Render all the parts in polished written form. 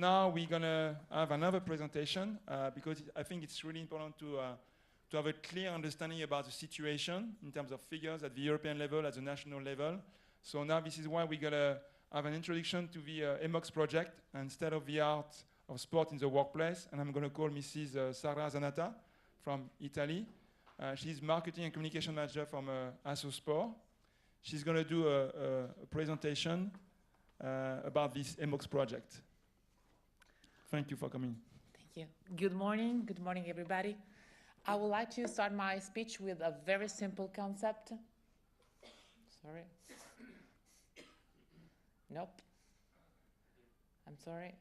Now we're going to have another presentation because I think it's really important to have a clear understanding about the situation in terms of figures at the European level, at the national level. So now this is why we're going to have an introduction to the EMoCS project and state of the art of sport in the workplace. And I'm going to call Mrs. Sara Zanata from Italy. She's marketing and communication manager from Asso Sport. She's going to do a presentation about this EMoCS project. Thank you for coming. Thank you. Good morning, everybody. I would like to start my speech with a very simple concept. Sorry. Nope. I'm sorry.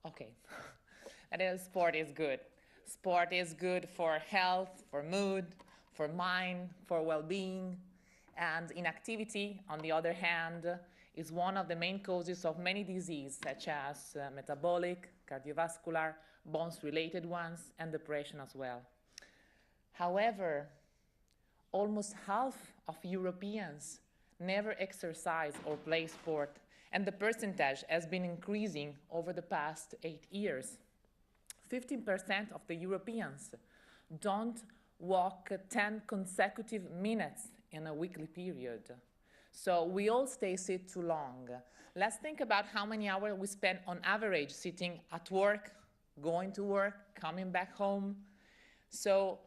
Okay. That is, sport is good. Sport is good for health, for mood, for mind, for well-being. And inactivity, on the other hand, is one of the main causes of many diseases, such as metabolic, cardiovascular, bones-related ones, and depression as well. However, almost half of Europeans never exercise or play sport, and the percentage has been increasing over the past 8 years. 15% of the Europeans don't walk 10 consecutive minutes in a weekly period. So we all stay sit too long. Let's think about how many hours we spend on average sitting at work, going to work, coming back home. So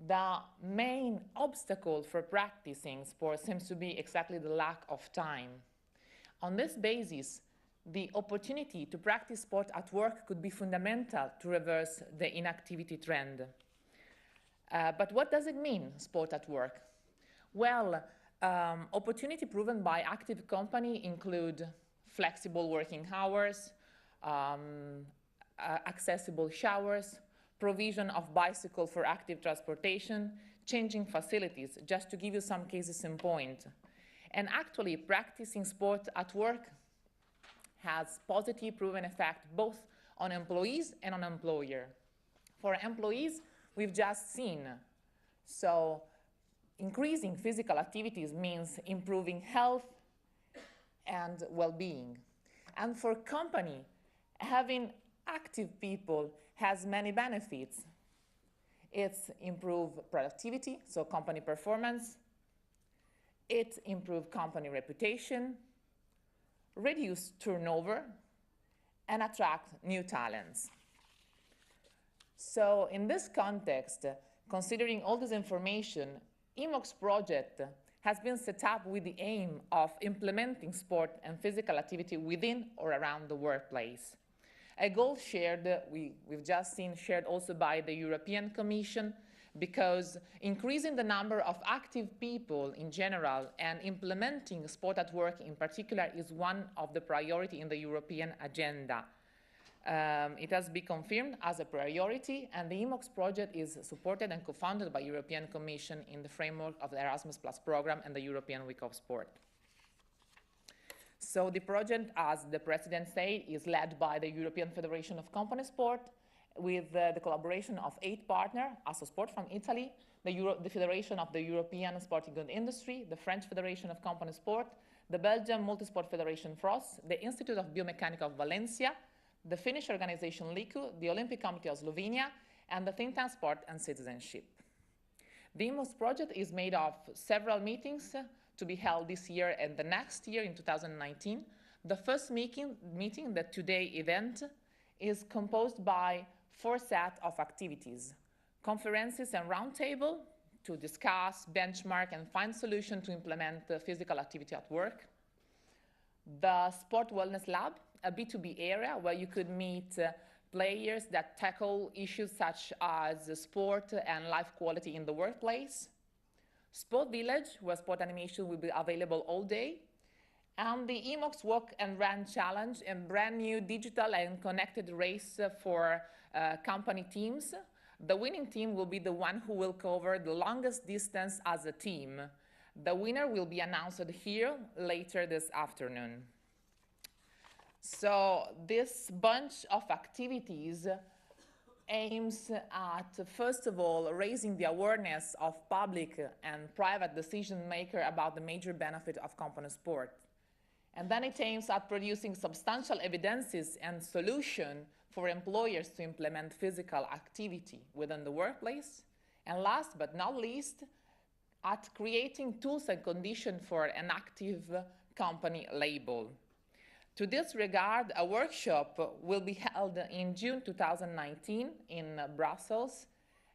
the main obstacle for practicing sport seems to be exactly the lack of time. On this basis, the opportunity to practice sport at work could be fundamental to reverse the inactivity trend. But what does it mean, sport at work? Well, opportunity proven by active company include flexible working hours, accessible showers, provision of bicycle for active transportation, changing facilities, just to give you some cases in point. And actually, practicing sport at work has positive proven effect both on employees and on employer. For employees, we've just seen. So increasing physical activities means improving health and well-being. And for company, having active people has many benefits. It's improve productivity, so company performance. It improve company reputation, reduce turnover, and attract new talents. So in this context, considering all this information, EMoCS project has been set up with the aim of implementing sport and physical activity within or around the workplace. A goal shared, we've just seen, shared also by the European Commission, because increasing the number of active people in general and implementing sport at work in particular is one of the priorities in the European agenda. It has been confirmed as a priority, and the EMoCS project is supported and co-funded by European Commission in the framework of the Erasmus Plus program and the European Week of Sport. So the project, as the President said, is led by the European Federation of Company Sport with the collaboration of 8 partners, Asso Sport from Italy, the Federation of the European Sporting Goods Industry, the French Federation of Company Sport, the Belgian Multisport Federation FROS, the Institute of Biomechanics of Valencia, the Finnish organization LICU, the Olympic Committee of Slovenia, and the think tank Sport and Citizenship. The EMoCS project is made of several meetings to be held this year and the next year in 2019. The first meeting, the today event, is composed by 4 sets of activities: conferences and roundtable to discuss, benchmark, and find solutions to implement physical activity at work; the Sport Wellness Lab, a B2B area where you could meet players that tackle issues such as sport and life quality in the workplace; Sport Village, where sport animation will be available all day; and the EMoCS Walk and Run Challenge, a brand new digital and connected race for company teams. The winning team will be the one who will cover the longest distance as a team. The winner will be announced here later this afternoon. So this bunch of activities aims at, first of all, raising the awareness of public and private decision makers about the major benefit of company sport. And then it aims at producing substantial evidences and solution for employers to implement physical activity within the workplace. And last but not least, at creating tools and conditions for an active company label. To this regard, a workshop will be held in June 2019 in Brussels,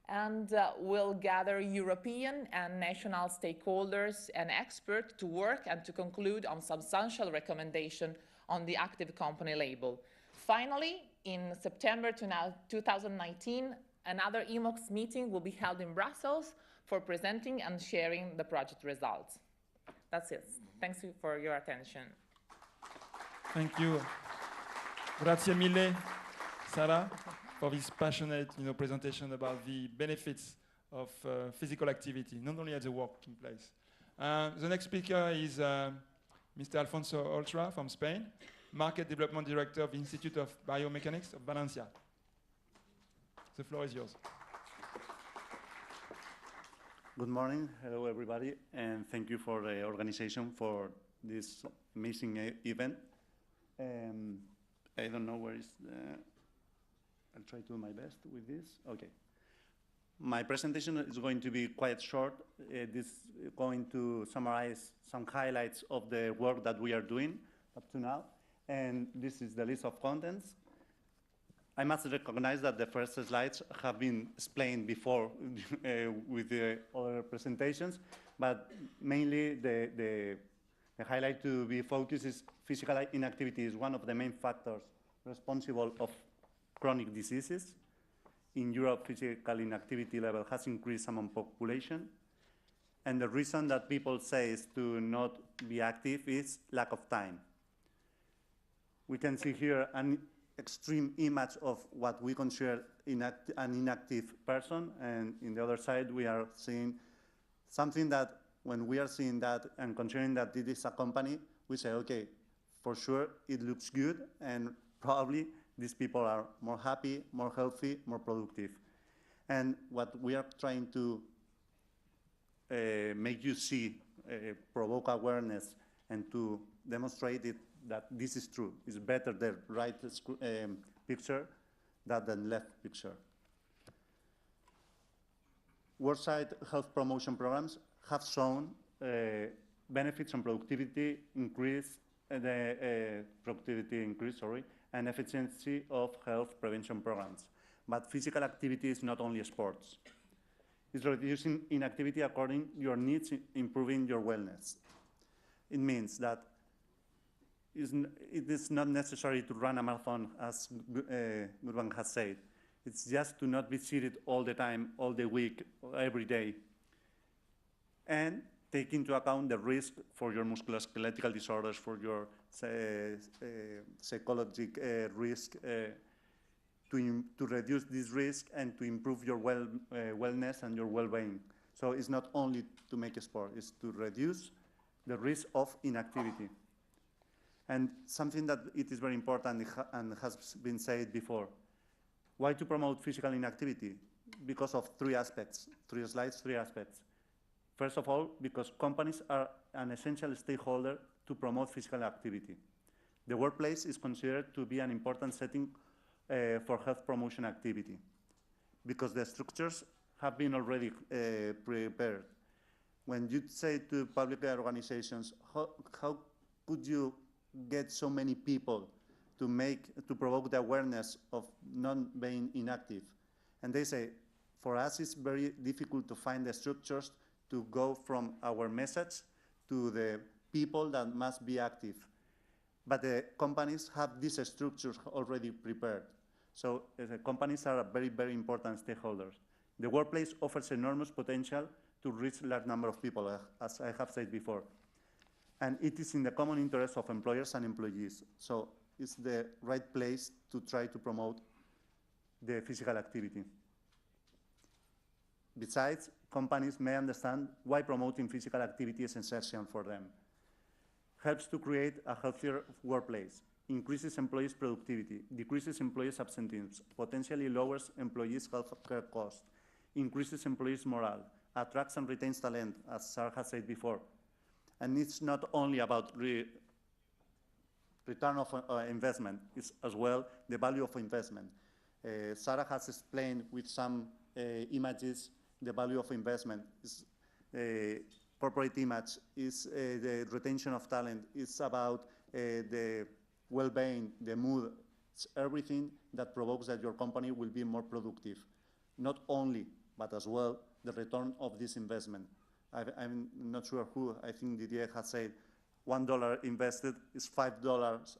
and will gather European and national stakeholders and experts to work and to conclude on substantial recommendation on the active company label. Finally, in September 2019, another EMoCS meeting will be held in Brussels for presenting and sharing the project results. That's it. Thanks for your attention. Thank you. Grazie mille, Sara, for this passionate presentation about the benefits of physical activity, not only at the working place. The next speaker is Mr. Alfonso Oltra from Spain, Market Development Director of the Institute of Biomechanics of Valencia. The floor is yours. Good morning. Hello, everybody, and thank you for the organization for this amazing event. I don't know where is the... I'll try to do my best with this. Okay. My presentation is going to be quite short. This is going to summarize some highlights of the work that we are doing up to now. And this is the list of contents. I must recognize that the first slides have been explained before with the other presentations, but mainly the highlight to be focused is physical inactivity is one of the main factors responsible of chronic diseases. In Europe, physical inactivity level has increased among population. And the reason that people say is to not be active is lack of time. We can see here an extreme image of what we consider an inactive person. And in the other side, we are seeing something that when we are seeing that and considering that it is a company, we say, okay, for sure, it looks good. And probably these people are more happy, more healthy, more productive. And what we are trying to make you see, provoke awareness, and to demonstrate it that this is true. It's better the right picture than the left picture. Worldwide health promotion programs have shown benefits on productivity increase, and efficiency of health prevention programs. But physical activity is not only sports. It's reducing inactivity according to your needs, improving your wellness. It means that it is not necessary to run a marathon, as Gurban has said. It's just to not be seated all the time, all the week, every day. And take into account the risk for your musculoskeletal disorders, for your psychological risk, to reduce this risk and to improve your wellness and your well-being. So it's not only to make a sport, it's to reduce the risk of inactivity. And something that it is very important and has been said before. Why to promote physical inactivity? Because of three aspects, three aspects. First of all, because companies are an essential stakeholder to promote physical activity. The workplace is considered to be an important setting for health promotion activity because the structures have been already prepared. When you say to public organizations, how could you get so many people to provoke the awareness of not being inactive? And they say, for us, it's very difficult to find the structures to go from our message to the people that must be active. But the companies have these structures already prepared. So the companies are very, very important stakeholders. The workplace offers enormous potential to reach a large number of people, as I have said before. And it is in the common interest of employers and employees. So it's the right place to try to promote the physical activity. Besides, companies may understand why promoting physical activity is essential for them. Helps to create a healthier workplace, increases employees' productivity, decreases employees' absenteeism, potentially lowers employees' health care costs, increases employees' morale, attracts and retains talent, as Sarah has said before. And it's not only about Return of investment is as well the value of investment. Sarah has explained with some images the value of investment. Is corporate image, is the retention of talent, it's about the well-being, the mood, it's everything that provokes that your company will be more productive. Not only, but as well, the return of this investment. I'm not sure who, I think Didier has said, $1 invested is $5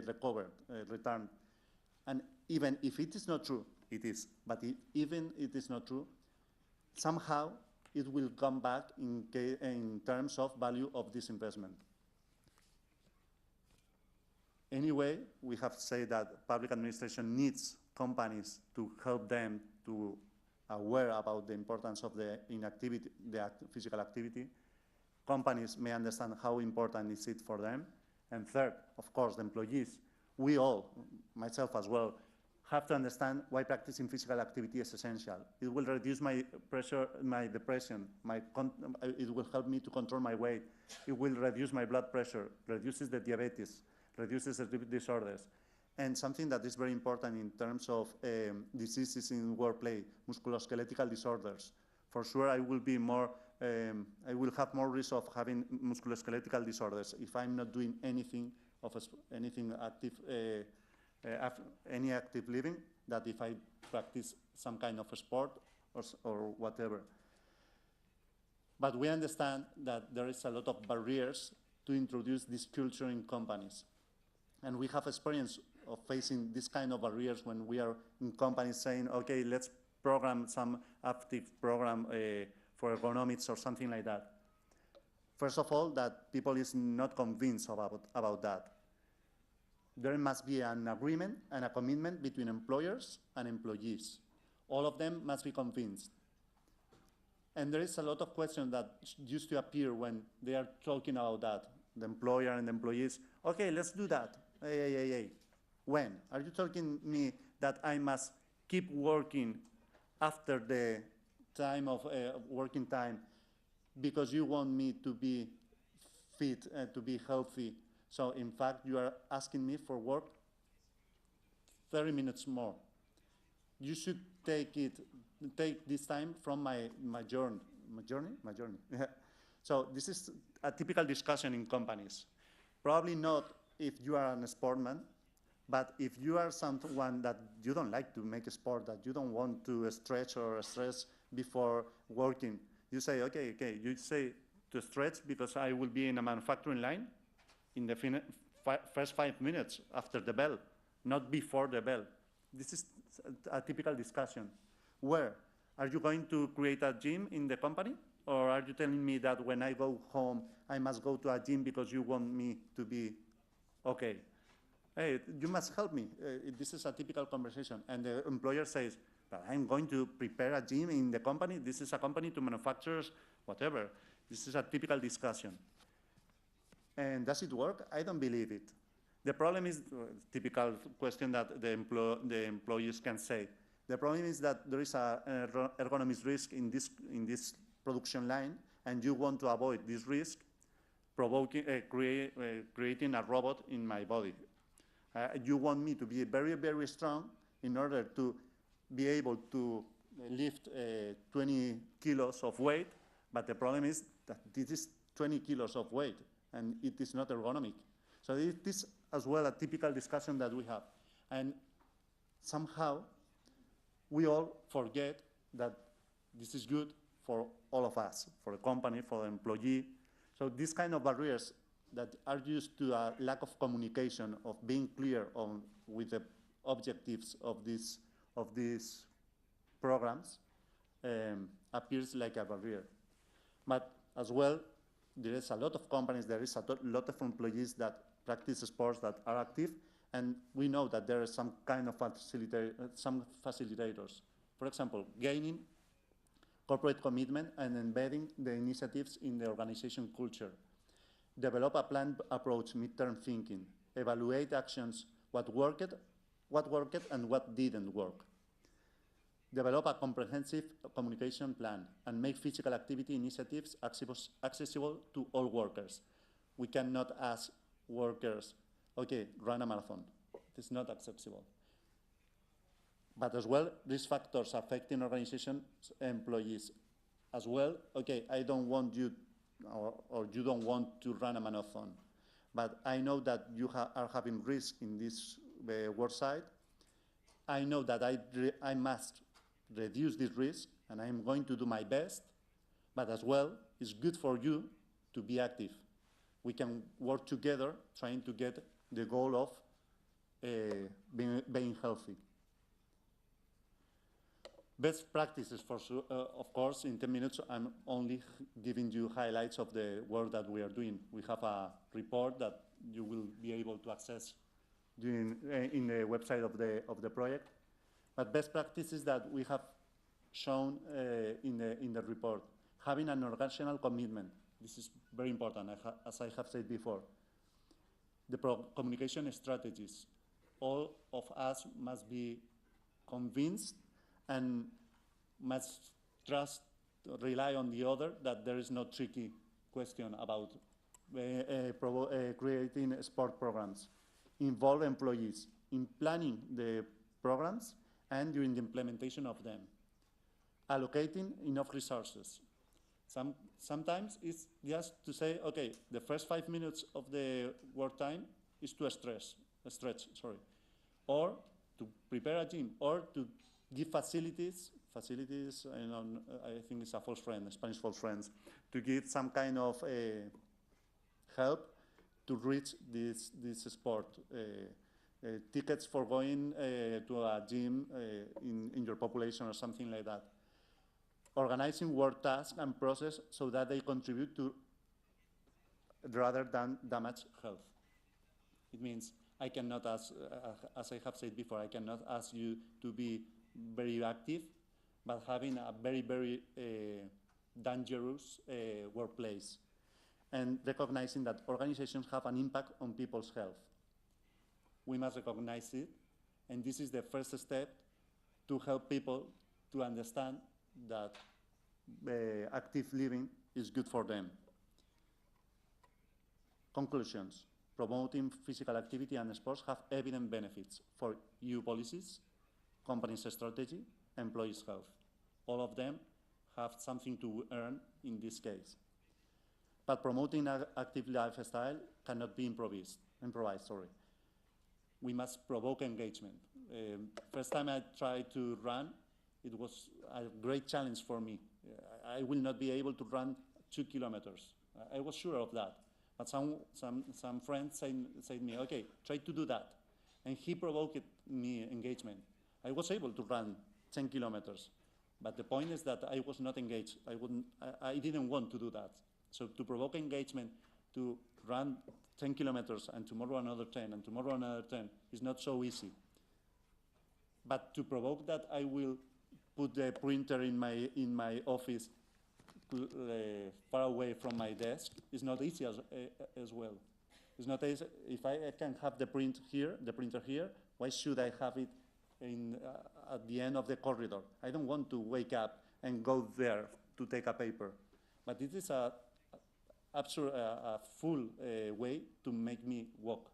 recovered, return. And even if it is not true, it is, but even if it is not true, somehow it will come back in terms of value of this investment. Anyway, we have said that public administration needs companies to help them to aware about the importance of the inactivity, the physical activity. Companies may understand how important is it for them. And third, of course, the employees. We all, myself as well, have to understand why practicing physical activity is essential. It will reduce my pressure, my depression, it will help me to control my weight. It will reduce my blood pressure, reduces the diabetes, reduces the sleep disorders. And something that is very important in terms of diseases in workplace, musculoskeletal disorders. For sure, I will be more, I will have more risk of having musculoskeletal disorders if I'm not doing anything of anything active, any active living, that if I practice some kind of a sport or whatever. But we understand that there is a lot of barriers to introduce this culture in companies. And we have experience of facing this kind of barriers when we are in companies saying, okay, let's program some active program for ergonomics or something like that. First of all, that people is not convinced about that. There must be an agreement and a commitment between employers and employees. All of them must be convinced. And there is a lot of questions that used to appear when they are talking about that. The employer and the employees, okay, let's do that. Hey. When? Are you telling me that I must keep working after the time of working time because you want me to be fit and to be healthy? So in fact, you are asking me for work 30 minutes more. You should take this time from my journey. So this is a typical discussion in companies. Probably not if you are a sportsman, but if you are someone that you don't like to make a sport, that you don't want to stretch or stress before working, you say, okay, you say to stretch because I will be in a manufacturing line in the first 5 minutes after the bell, not before the bell. This is a typical discussion. Where? Are you going to create a gym in the company? Or are you telling me that when I go home, I must go to a gym because you want me to be okay? Hey, you must help me. This is a typical conversation. And the employer says, but I'm going to prepare a gym in the company. This is a company to manufacturers, whatever. This is a typical discussion. And does it work? I don't believe it. The problem is, typical question that the employees can say. The problem is that there is an ergonomics risk in this production line, and you want to avoid this risk, creating a robot in my body. You want me to be very, very strong in order to be able to lift 20 kilos of weight, but the problem is that this is 20 kilos of weight, and it is not ergonomic. So it is as well a typical discussion that we have. And somehow, we all forget that this is good for all of us, for the company, for the employee. So these kind of barriers that are due to a lack of communication, of being clear with the objectives of these programs, appears like a barrier. But as well, there is a lot of companies, there is a lot of employees that practice sports that are active, and we know that there are some kind of facilitators. For example, gaining corporate commitment and embedding the initiatives in the organization culture. Develop a planned approach, midterm thinking. Evaluate actions, what worked and what didn't work. Develop a comprehensive communication plan and make physical activity initiatives accessible to all workers. We cannot ask workers, okay, run a marathon. It is not acceptable. But as well, risk factors affecting organizations, employees. As well, okay, I don't want you, or you don't want to run a marathon, but I know that you are having risk in this work site. I know that I must reduce this risk, and I'm going to do my best, but as well, it's good for you to be active. We can work together trying to get the goal of being healthy. Best practices, for sure, of course, in 10 minutes, I'm only giving you highlights of the work that we are doing. We have a report that you will be able to access in the website of the project. But best practices that we have shown in the report. Having an organizational commitment. This is very important, as I have said before. The communication strategies. All of us must be convinced and must rely on the other, that there is no tricky question about creating sport programs. Involve employees in planning the programs and during the implementation of them. Allocating enough resources. Sometimes it's just to say, okay, the first 5 minutes of the work time is to stretch, or to prepare a gym, or to give facilities, I think it's a false friend, a Spanish false friends, to give some kind of help to reach this sport. Tickets for going to a gym in your population or something like that. Organizing work tasks and process so that they contribute to rather than damage health. It means I cannot ask, as I have said before, I cannot ask you to be very active, but having a very, very dangerous workplace. And recognizing that organizations have an impact on people's health. We must recognize it, and this is the first step to help people to understand that active living is good for them. Conclusions. Promoting physical activity and sports have evident benefits for EU policies, companies' strategy, employees' health. All of them have something to earn in this case. But promoting an active lifestyle cannot be improvised. We must provoke engagement. First time I tried to run, it was a great challenge for me. I will not be able to run 2 kilometers. I was sure of that. But some friends said me, okay, try to do that. And he provoked me engagement. I was able to run 10 kilometers. But the point is that I was not engaged. I didn't want to do that. So to provoke engagement, to run 10 kilometers and tomorrow another 10 and tomorrow another 10 is not so easy. But to provoke that, I will put the printer in my office far away from my desk is not easy as well. It's not easy. If I can have the printer here, why should I have it at the end of the corridor? I don't want to wake up and go there to take a paper. But it is a full way to make me walk.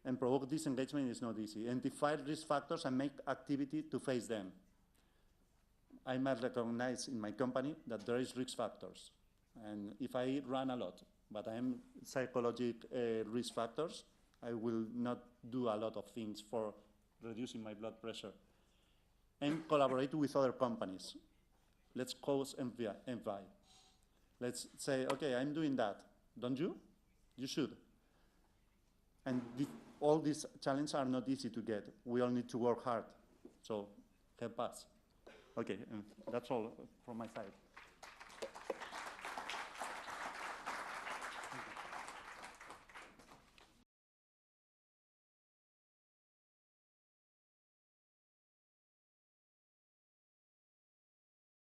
And provoke this engagement is not easy. Identify risk factors and make activity to face them. I must recognize in my company that there is risk factors. And if I run a lot, but I am psychological risk factors, I will not do a lot of things for reducing my blood pressure. And collaborate with other companies. Let's cause envy. Let's say, okay, I'm doing that. Don't you? You should. And all these challenges are not easy to get. We all need to work hard. So help us. Okay, that's all from my side.